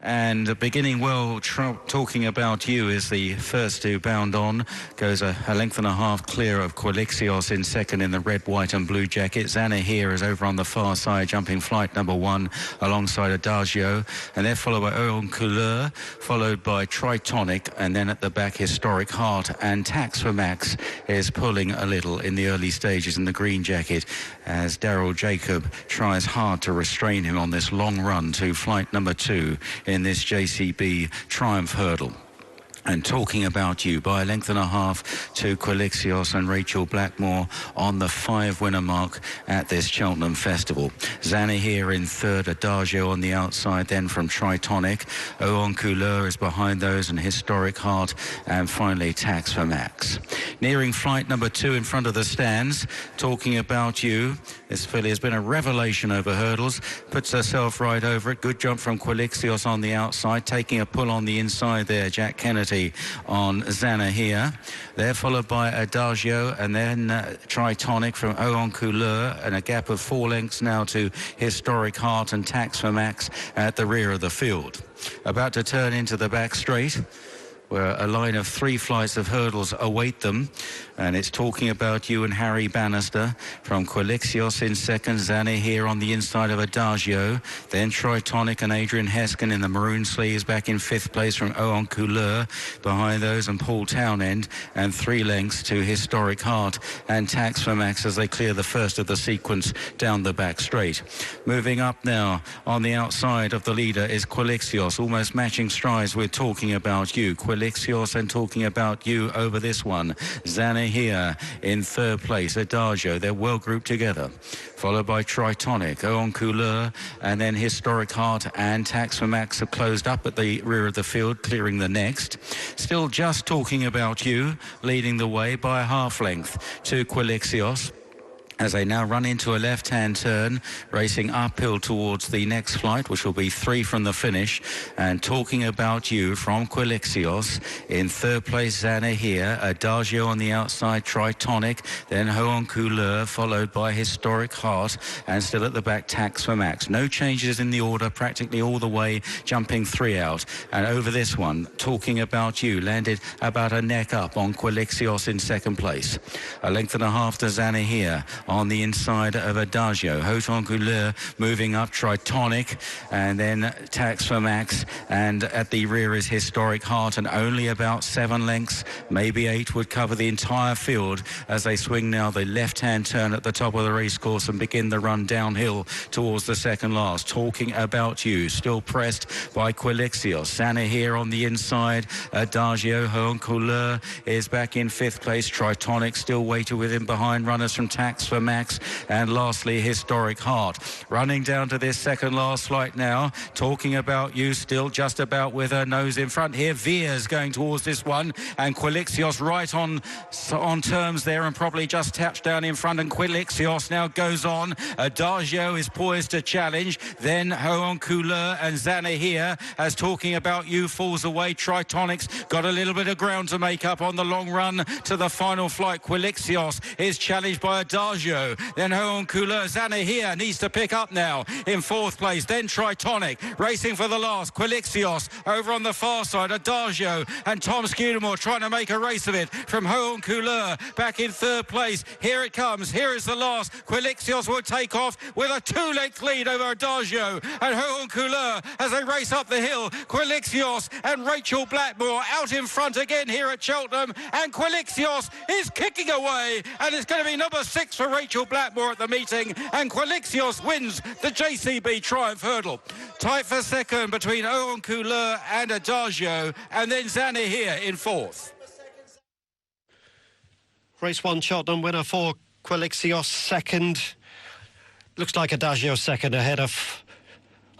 And beginning well, Talking About You is the first to bound on. Goes a length and a half clear of Quilixios in second in the red, white and blue jacket. Zana here is over on the far side, jumping flight number 1 alongside Adagio. And they're followed by Oen Couleur, followed by Tritonic, and then at the back, Historic Heart. And Tax for Max is pulling a little in the early stages in the green jacket as Andreas Jacobs tries hard to restrain him on this long run to flight number 2 in this JCB Triumph Hurdle. And Talking About You by a length and a half to Quilixios and Rachael Blackmore on the 5-winner mark at this Cheltenham Festival. Zana here in third, Adagio on the outside, then from Tritonic. Oen Couleur is behind those, and Historic Heart, and finally Tax for Max. Nearing flight number 2 in front of the stands, Talking About You. This filly has been a revelation over hurdles, puts herself right over it. Good jump from Quilixios on the outside, taking a pull on the inside there, Jack Kennedy on Zana here. They're followed by Adagio and then Tritonic from Oen Couleur, and a gap of 4 lengths now to Historic Heart and Tax for Max at the rear of the field. About to turn into the back straight, where a line of 3 flights of hurdles await them. And it's Talking About You and Harry Bannister from Quilixios in second. Zana here on the inside of Adagio. Then Tritonic and Adrian Heskin in the maroon sleeves back in 5th place from Oen Couleur. Behind those and Paul Townend, and 3 lengths to Historic Heart and Tax for Max as they clear the first of the sequence down the back straight. Moving up now on the outside of the leader is Quilixios, almost matching strides with Talking About You. Quilixios and Talking About You over this one. Zana here in 3rd place. Adagio, they're well grouped together, followed by Tritonic, Oen Couleur, and then Historic Heart and Tax for Max have closed up at the rear of the field, clearing the next. Still just Talking About You, leading the way by a half length to Quilixios, as they now run into a left-hand turn, racing uphill towards the next flight, which will be 3 from the finish. And Talking About You from Quilixios. In 3rd place, Zana here. Adagio on the outside, Tritonic. Then Oen Couleur, followed by Historic Heart. And still at the back, Tax for Max. No changes in the order, practically all the way, jumping 3 out. And over this one, Talking About You landed about a neck up on Quilixios in 2nd place. A length and a half to Zana here on the inside of Adagio. Oen Couleur moving up, Tritonic, and then Tax for Max, and at the rear is Historic Heart, and only about 7 lengths, maybe 8, would cover the entire field as they swing now the left-hand turn at the top of the racecourse and begin the run downhill towards the second last. Talking About You, still pressed by Quilixios. Zana here on the inside. Adagio, Oen Couleur is back in 5th place. Tritonic still waiting with him behind runners from Tax for Max, and lastly Historic Heart. Running down to this second last flight now. Talking About You still just about with her nose in front here. Veers going towards this one, and Quilixios right on terms there, and probably just touched down in front, and Quilixios now goes on. Adagio is poised to challenge, then Oen Couleur and Zana here as Talking About You falls away. Tritonic's got a little bit of ground to make up on the long run to the final flight. Quilixios is challenged by Adagio. Then Oen Couleur. Zana here needs to pick up now in 4th place. Then Tritonic racing for the last. Quilixios over on the far side. Adagio and Tom Scudamore trying to make a race of it from Oen Couleur back in 3rd place. Here it comes. Here is the last. Quilixios will take off with a 2-length lead over Adagio and Oen Couleur as they race up the hill. Quilixios and Rachael Blackmore out in front again here at Cheltenham, and Quilixios is kicking away, and it's going to be number 6 for Rachael Blackmore at the meeting, and Quilixios wins the JCB Triumph Hurdle. Tight for second between Oen Couleur and Adagio, and then Zana here in 4th. Race 1 Cheltenham winner for Quilixios, second. Looks like Adagio second ahead of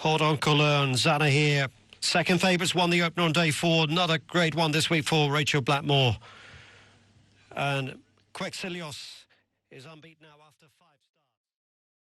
Oen Couleur and Zana here. Second favourites won the opener on day 4. Another great one this week for Rachael Blackmore. And Quilixios is unbeaten now after 5.